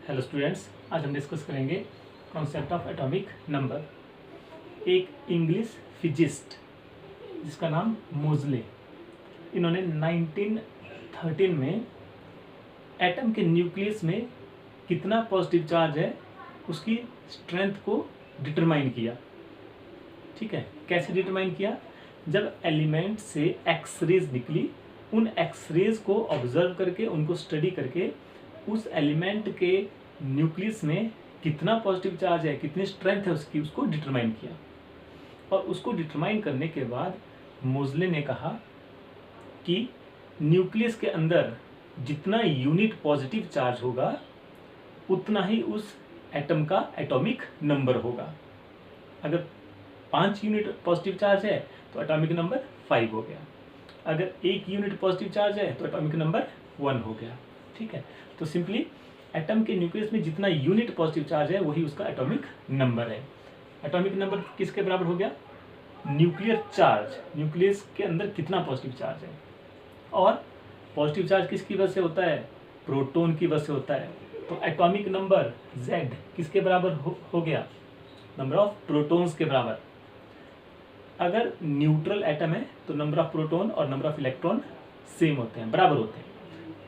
Hello students, आज हम discuss करेंगे कॉन्सेप्ट ऑफ एटॉमिक नंबर। एक इंग्लिश फिजिस्ट जिसका नाम मोज़ले, इन्होंने 1913 में एटम के न्यूक्लियस में कितना पॉजिटिव चार्ज है उसकी स्ट्रेंथ को डिटरमाइन किया। ठीक है, कैसे डिटरमाइन किया? जब एलिमेंट से एक्सरेज निकली, उन एक्सरेज को ऑब्जर्व करके, उनको स्टडी करके उस एलिमेंट के न्यूक्लियस में कितना पॉजिटिव चार्ज है, कितनी स्ट्रेंथ है उसकी, उसको डिटरमाइन किया। और उसको डिटरमाइन करने के बाद मोज़ले ने कहा कि न्यूक्लियस के अंदर जितना यूनिट पॉजिटिव चार्ज होगा उतना ही उस एटम का एटॉमिक नंबर होगा। अगर 5 यूनिट पॉजिटिव चार्ज है तो एटॉमिक नंबर 5 हो गया। अगर 1 यूनिट पॉजिटिव चार्ज है तो एटॉमिक नंबर 1 हो गया। ठीक है, तो सिंपली एटम के न्यूक्लियस में जितना यूनिट पॉजिटिव चार्ज है वही उसका एटॉमिक नंबर है। एटॉमिक नंबर किसके बराबर हो गया? न्यूक्लियर चार्ज, न्यूक्लियस के अंदर कितना पॉजिटिव चार्ज है। और पॉजिटिव चार्ज किसकी वजह से होता है? प्रोटॉन की वजह से होता है। तो एटॉमिक नंबर Z किसके बराबर हो गया? नंबर ऑफ प्रोटॉन्स के बराबर। अगर न्यूट्रल एटम है तो नंबर ऑफ प्रोटॉन और नंबर ऑफ इलेक्ट्रॉन सेम होते हैं, बराबर होते हैं।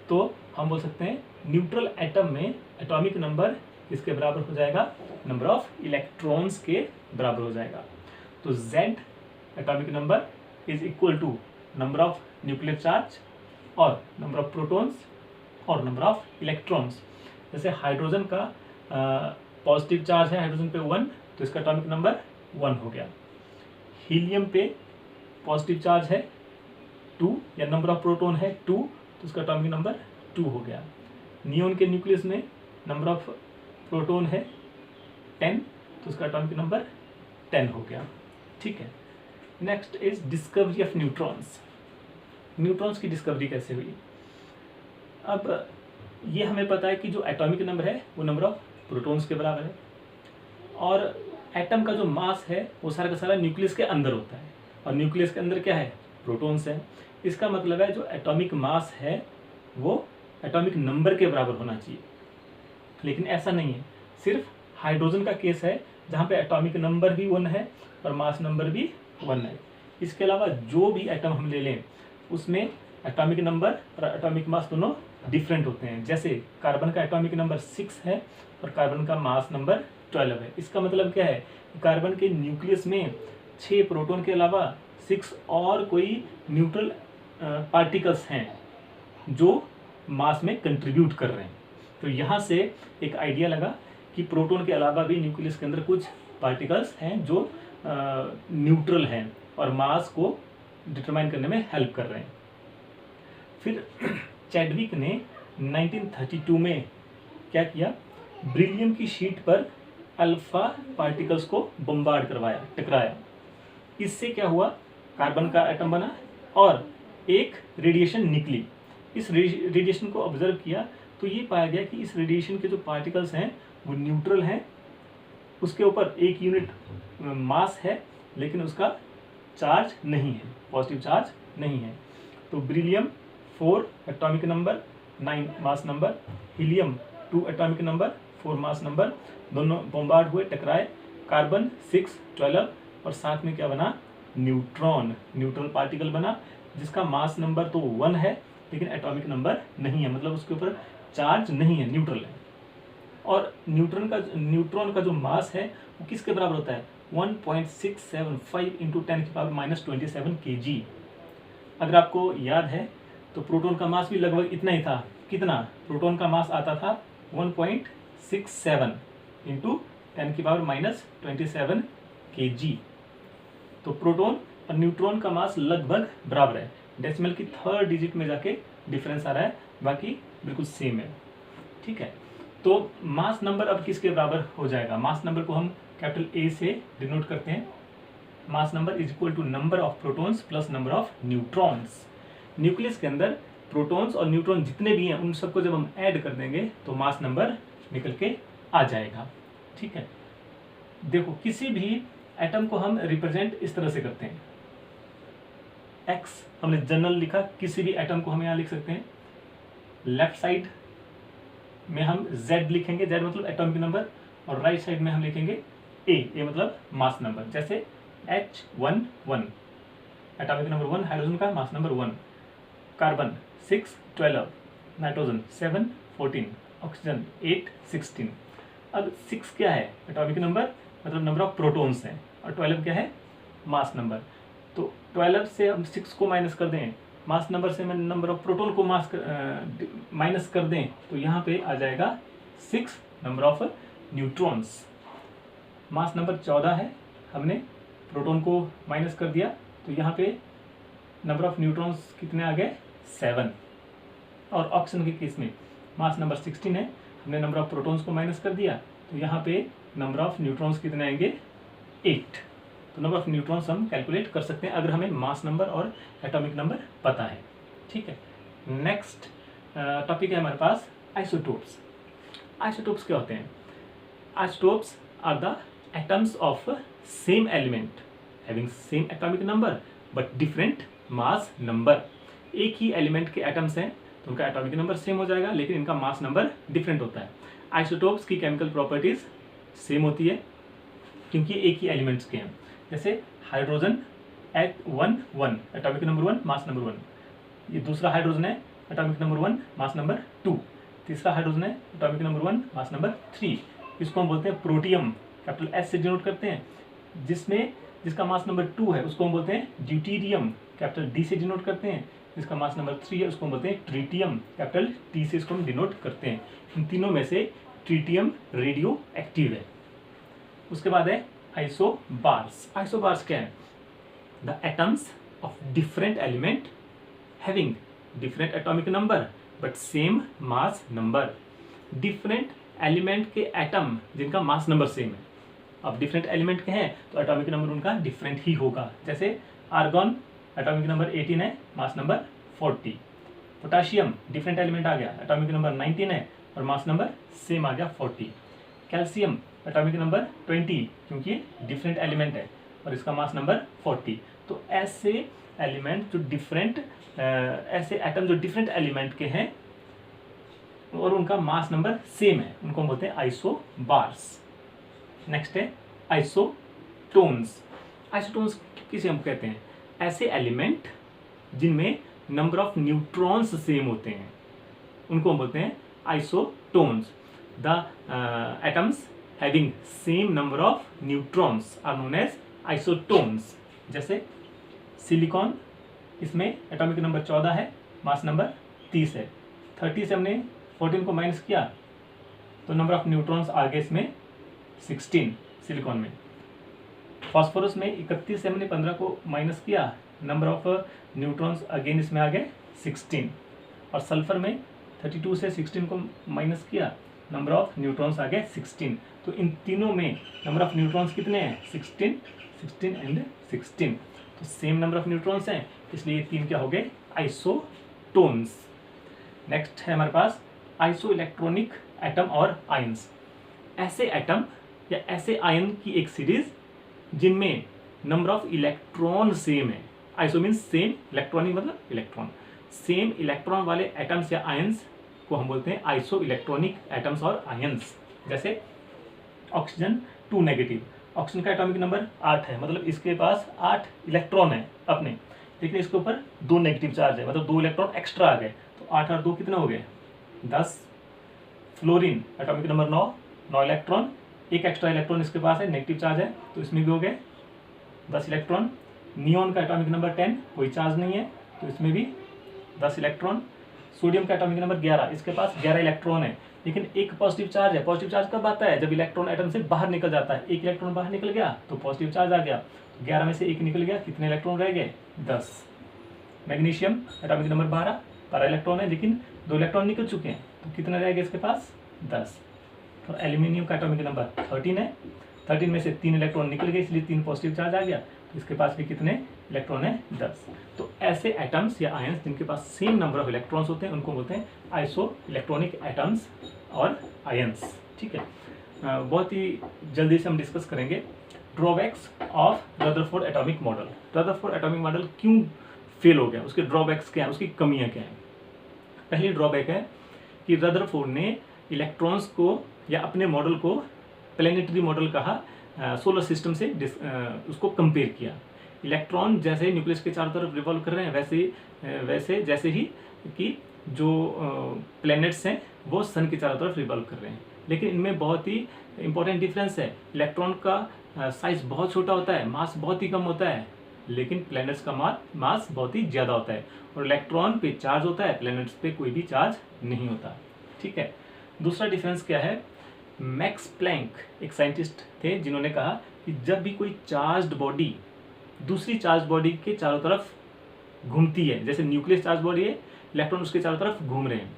तो हम बोल सकते हैं न्यूट्रल एटम में एटॉमिक नंबर किसके बराबर हो जाएगा? नंबर ऑफ इलेक्ट्रॉन्स के बराबर हो जाएगा। तो Z atomic number is equal to number of nuclear charge और नंबर ऑफ प्रोटॉन्स और नंबर ऑफ इलेक्ट्रॉन्स। जैसे हाइड्रोजन का पॉजिटिव चार्ज है हाइड्रोजन पे 1, तो इसका एटॉमिक नंबर 1 हो गया। हीलियम पे पॉजिटिव चार्ज है 2 या नंबर ऑफ प्रोटॉन है 2, तो उसका एटॉमिक नंबर 2 हो गया। नियोन के न्यूक्लियस में नंबर ऑफ प्रोटॉन है 10, तो उसका एटॉमिक नंबर 10 हो गया। ठीक है, next is discovery of neutrons. Neutrons की डिस्कवरी कैसे हुई? अब ये हमें पता है कि जो एटॉमिक नंबर है वो नंबर ऑफ प्रोटॉन्स के बराबर है, और एटम का जो मास है वो सारा का सारा न्यूक्लियस के अंदर होता है, और न्यूक्लियस के अंदर क्या है? प्रोटॉन्स है। इसका मतलब है जो एटॉमिक मास है वो एटॉमिक नंबर के बराबर होना चाहिए, लेकिन ऐसा नहीं है। सिर्फ हाइड्रोजन का केस है जहाँ पे एटॉमिक नंबर भी 1 है और मास नंबर भी 1 है। इसके अलावा जो भी एटम हम ले लें उसमें एटॉमिक नंबर और एटॉमिक मास दोनों डिफरेंट होते हैं। जैसे कार्बन का एटॉमिक नंबर 6 है और कार्बन का मास नंबर 12 है। इसका मतलब क्या है? कार्बन के न्यूक्लियस में 6 प्रोटॉन के अलावा 6 और कोई न्यूट्रल पार्टिकल्स हैं जो मास में कंट्रीब्यूट कर रहे हैं। तो यहाँ से एक आइडिया लगा कि प्रोटॉन के अलावा भी न्यूक्लियस के अंदर कुछ पार्टिकल्स हैं जो न्यूट्रल हैं और मास को डिटरमाइन करने में हेल्प कर रहे हैं। फिर चैडविक ने 1932 में क्या किया? ब्रिलियम की शीट पर अल्फा पार्टिकल्स को बम्बार्ड करवाया, टकराया। इससे क्या हुआ? कार्बन का एटम बना और एक रेडिएशन निकली। इस रेडिएशन को ऑब्जर्व किया तो ये पाया गया कि इस रेडिएशन के जो पार्टिकल्स हैं वो न्यूट्रल हैं, उसके ऊपर 1 यूनिट मास है लेकिन उसका चार्ज नहीं है, पॉजिटिव चार्ज नहीं है। तो beryllium 4 atomic number 9 mass number, helium 2 atomic number 4 mass number, दोनों बॉम्बार्ड हुए, टकराए। कार्बन 6 12 और साथ में क्या बना? न्यूट्रॉन, न्यूट्रल पार्टिकल बना जिसका मास नंबर तो 1 है लेकिन एटॉमिक नंबर नहीं है, मतलब उसके ऊपर चार्ज नहीं है, न्यूट्रल है। और न्यूट्रॉन का जो मास है वो किसके बराबर होता है? 1.675 इंटू 10 की पावर -27 kg। अगर आपको याद है तो प्रोटॉन का मास भी लगभग इतना ही था। कितना? प्रोटॉन का मास आता था 1.67 इंटू 10 की पावर -27 kg। तो प्रोटॉन और न्यूट्रॉन का मास लगभग बराबर है। डेसिमल की 3rd डिजिट में जाके डिफरेंस आ रहा है, बाकी बिल्कुल सेम है। ठीक है, तो मास नंबर अब किसके बराबर हो जाएगा? मास नंबर को हम कैपिटल A से डिनोट करते हैं। Mass number is equal to number of protons plus number of neutrons. Nucleus के अंदर प्रोटॉन्स और न्यूट्रॉन जितने भी हैं उन सबको जब हम ऐड कर देंगे तो मास नंबर निकल के आ जाएगा। ठीक है, देखो किसी भी एटम को हम रिप्रेजेंट इस तरह से करते हैं। X हमने जनरल लिखा, किसी भी एटम को हम यहाँ लिख सकते हैं। लेफ्ट साइड में हम Z लिखेंगे, Z मतलब एटॉमिक नंबर, और राइट साइड में हम लिखेंगे A मतलब मास नंबर। जैसे H11 एटॉमिक नंबर 1, हाइड्रोजन का mass number 1, carbon 6 12, nitrogen 7 14, oxygen 8 16। अब 6 क्या है? एटॉमिक नंबर मतलब नंबर ऑफ प्रोटॉन्स हैं, और 12 क्या है? Mass number. तो 12 से हम 6 को माइनस कर दें, मास नंबर से नंबर ऑफ प्रोटॉन को माइनस कर दें, तो यहाँ पे आ जाएगा 6 number of neutrons. Mass number 14 है, हमने प्रोटॉन को माइनस कर दिया, तो यहाँ पे नंबर ऑफ न्यूट्रॉन्स कितने आ गए? 7। और ऑक्सीजन के केस में मास नंबर 16 है, हमने नंबर ऑफ प्रोटॉन्स को माइनस कर दिया, तो यहाँ पे नंबर ऑफ न्यूट्रॉन्स कितने आएंगे? 8। तो नंबर ऑफ न्यूट्रॉन्स हम कैलकुलेट कर सकते हैं अगर हमें मास नंबर और एटॉमिक नंबर पता है। ठीक है, नेक्स्ट टॉपिक है हमारे पास आइसोटोप्स। आइसोटोप्स क्या होते हैं? Isotopes are the atoms of same element having same atomic number but different mass number. एक ही एलिमेंट के एटम्स हैं तो उनका एटॉमिक नंबर सेम हो जाएगा, लेकिन इनका मास नंबर डिफरेंट होता है। आइसोटोप्स की केमिकल प्रॉपर्टीज सेम होती है क्योंकि एक ही एलिमेंट्स के हैं। जैसे hydrogen H11 atomic number 1 mass number 1, ये दूसरा हाइड्रोजन है एटॉमिक नंबर 1 मास नंबर 2, तीसरा हाइड्रोजन है एटॉमिक नंबर 1 मास नंबर 3। इसको हम बोलते हैं प्रोटियम, कैपिटल एस से डिनोट करते हैं। जिसका मास नंबर 2 है उसको हम बोलते हैं ड्यूटीरियम, कैपिटल डी से डिनोट करते हैं। जिसका मास नंबर 3 है उसको हम बोलते हैं ट्रीटियम, कैपिटल टी से इसको हम डिनोट करते हैं। इन तीनों में से ट्रीटियम रेडियो एक्टिव है। उसके बाद है आइसोबार्स। आइसोबार्स क्या है? The atoms of different element having different atomic number but same mass number. Different element के एटम जिनका मास नंबर सेम है। अब डिफरेंट एलिमेंट के हैं तो एटॉमिक नंबर उनका डिफरेंट ही होगा। जैसे आर्गॉन एटॉमिक नंबर 18 है, mass number 40। Potassium different element आ गया, एटॉमिक नंबर 19 है और मास नंबर सेम आ गया 40। कैल्शियम एटॉमिक नंबर 20 क्योंकि डिफरेंट एलिमेंट है और इसका मास नंबर 40। तो ऐसे एलिमेंट जो डिफरेंट ऐसे एटम जो डिफरेंट एलिमेंट के हैं और उनका मास नंबर सेम है, उनको हम बोलते हैं आइसोबार्स। नेक्स्ट है आइसोटोन्स। आइसोटोन्स किसे हम कहते हैं? ऐसे एलिमेंट जिनमें नंबर ऑफ न्यूट्रॉन्स सेम होते हैं उनको हम बोलते हैं isotones. The atoms having same number of neutrons are known as isotones. जैसे सिलिकॉन, इसमें एटॉमिक नंबर 14 है, मास नंबर 30 है। 30 से हमने 14 को माइनस किया तो नंबर ऑफ न्यूट्रॉन्स आ गए इसमें 16 सिलिकॉन में। फॉस्फोरस में 31 से हमने 15 को माइनस किया, नंबर ऑफ न्यूट्रॉन्स अगेन इसमें आ गए 16। और सल्फर में 32 से 16 को माइनस किया, नंबर ऑफ न्यूट्रॉन्स आ गए 16। तो इन तीनों में नंबर ऑफ न्यूट्रॉन्स कितने हैं? 16, 16 एंड 16। तो सेम नंबर ऑफ न्यूट्रॉन्स हैं, इसलिए ये तीन क्या हो गए? आइसोटोन्स। नेक्स्ट है हमारे पास आइसो इलेक्ट्रॉनिक एटम और आयंस। ऐसे एटम या ऐसे आयन की एक सीरीज जिनमें नंबर ऑफ इलेक्ट्रॉन सेम है। आइसो मीन्स सेम, इलेक्ट्रॉनिक मतलब इलेक्ट्रॉन। सेम इलेक्ट्रॉन वाले एटम्स या आयंस को हम बोलते हैं आइसो इलेक्ट्रॉनिक एटम्स और आयंस। जैसे ऑक्सीजन 2 नेगेटिव, ऑक्सीजन का एटॉमिक नंबर 8 है, मतलब इसके पास 8 इलेक्ट्रॉन है अपने, लेकिन इसके ऊपर 2 नेगेटिव चार्ज है, मतलब 2 इलेक्ट्रॉन एक्स्ट्रा आ गए, तो 8 और 2 कितने हो गए? 10। फ्लोरीन एटॉमिक नंबर 9, 9 इलेक्ट्रॉन, एक एक्स्ट्रा इलेक्ट्रॉन इसके पास है, नेगेटिव चार्ज है, तो इसमें भी हो गए 10 इलेक्ट्रॉन। नियोन का एटॉमिक नंबर 10, कोई चार्ज नहीं है, तो इसमें भी 10 इलेक्ट्रॉन। सोडियम का एटॉमिक नंबर 11, इसके पास 11 इलेक्ट्रॉन है, लेकिन एक पॉजिटिव चार्ज है। पॉजिटिव चार्ज कब आता है? जब इलेक्ट्रॉन एटम से बाहर निकल जाता है। एक इलेक्ट्रॉन बाहर निकल गया तो पॉजिटिव चार्ज आ गया, 11 में से एक निकल गया, कितने इलेक्ट्रॉन रह गए? 10। मैग्नीशियम एटॉमिक नंबर 12, 12 इलेक्ट्रॉन है, लेकिन 2 इलेक्ट्रॉन निकल चुके हैं, तो कितने रह गए इसके पास? 10। तो एल्यूमिनियम का एटॉमिक नंबर 13 है, 13 में से 3 इलेक्ट्रॉन निकल गए, इसलिए 3 पॉजिटिव चार्ज आ गया, तो इसके पास भी कितने इलेक्ट्रॉन है? 10। तो ऐसे एटम्स या आयंस जिनके पास सेम नंबर ऑफ इलेक्ट्रॉन्स होते हैं उनको बोलते हैं आइसो इलेक्ट्रॉनिक एटम्स और आयंस। ठीक है, बहुत ही जल्दी से हम डिस्कस करेंगे drawbacks of Rutherford atomic model. Rutherford atomic model क्यों फेल हो गया, उसके ड्रॉबैक्स क्या हैं, उसकी कमियां क्या हैं? पहली ड्रॉबैक है कि रदरफोर्ड ने इलेक्ट्रॉन्स को या अपने मॉडल को प्लेनेटरी मॉडल कहा, सोलर सिस्टम से उसको कंपेयर किया। इलेक्ट्रॉन जैसे न्यूक्लियस के चारों तरफ रिवॉल्व कर रहे हैं वैसे जैसे ही कि जो प्लैनेट्स हैं वो सन के चारों तरफ रिवॉल्व कर रहे हैं। लेकिन इनमें बहुत ही इंपॉर्टेंट डिफरेंस है। इलेक्ट्रॉन का साइज बहुत छोटा होता है, मास बहुत ही कम होता है, लेकिन प्लैनेट्स का मास बहुत ही ज़्यादा होता है। और इलेक्ट्रॉन पे चार्ज होता है, प्लैनेट्स पे कोई भी चार्ज नहीं होता। ठीक है। दूसरा डिफरेंस क्या है, मैक्स प्लैंक एक साइंटिस्ट थे जिन्होंने कहा कि जब भी कोई चार्ज्ड बॉडी दूसरी चार्ज बॉडी के चारों तरफ घूमती है, जैसे न्यूक्लियस चार्ज बॉडी है, इलेक्ट्रॉन उसके चारों तरफ घूम रहे हैं,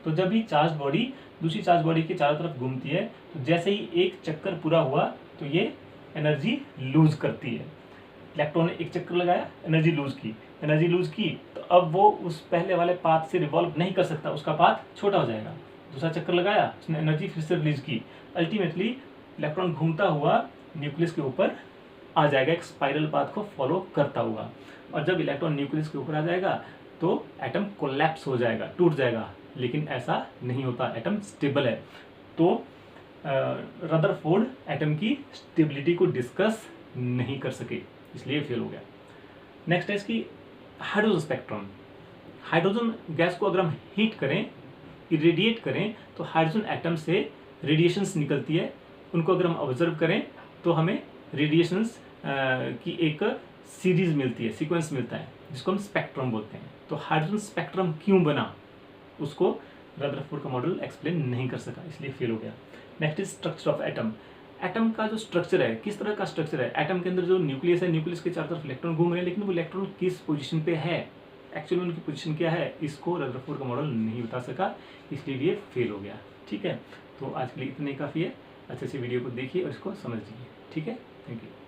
तो जब भी चार्ज बॉडी दूसरी चार्ज बॉडी के चारों तरफ घूमती है तो जैसे ही एक चक्कर पूरा हुआ तो ये एनर्जी लूज करती है। इलेक्ट्रॉन ने एक चक्कर लगाया, एनर्जी लूज की तो अब वो उस पहले वाले पाथ से रिवॉल्व नहीं कर सकता, उसका पाथ छोटा हो जाएगा। दूसरा चक्कर लगाया, उसने एनर्जी फिर से रिलीज की, अल्टीमेटली इलेक्ट्रॉन घूमता हुआ न्यूक्लियस के ऊपर आ जाएगा, एक स्पाइरल पाथ को फॉलो करता हुआ। और जब इलेक्ट्रॉन न्यूक्लियस के ऊपर आ जाएगा तो एटम कोलैप्स हो जाएगा, टूट जाएगा। लेकिन ऐसा नहीं होता, एटम स्टेबल है। तो रदरफोर्ड एटम की स्टेबिलिटी को डिस्कस नहीं कर सके, इसलिए फेल हो गया। नेक्स्ट है इसकी हाइड्रोजन स्पेक्ट्रम। हाइड्रोजन गैस को अगर हम हीट करें, इरेडिएट करें, तो हाइड्रोजन एटम से रेडिएशंस निकलती है। उनको अगर हम ऑब्जर्व करें तो हमें रेडिएशंस की एक सीरीज मिलती है, सीक्वेंस मिलता है, जिसको हम स्पेक्ट्रम बोलते हैं। तो हाइड्रोजन स्पेक्ट्रम क्यों बना, उसको रदरफोर्ड का मॉडल एक्सप्लेन नहीं कर सका, इसलिए फेल हो गया। Next is structure of atom. Atom का जो स्ट्रक्चर है, किस तरह का स्ट्रक्चर है, एटम के अंदर जो न्यूक्लियस है, न्यूक्लियस के चारों तरफ इलेक्ट्रॉन घूम रहे हैं, लेकिन वो इलेक्ट्रॉन किस पोजीशन पे है, एक्चुअली उनकी पोजीशन क्या है, इसको रदरफोर्ड का मॉडल नहीं बता सका, इसलिए ये फेल हो गया। ठीक है, तो आज के लिए इतने काफ़ी है। अच्छे से वीडियो को देखिए और इसको समझ लीजिए। ठीक है, थैंक यू।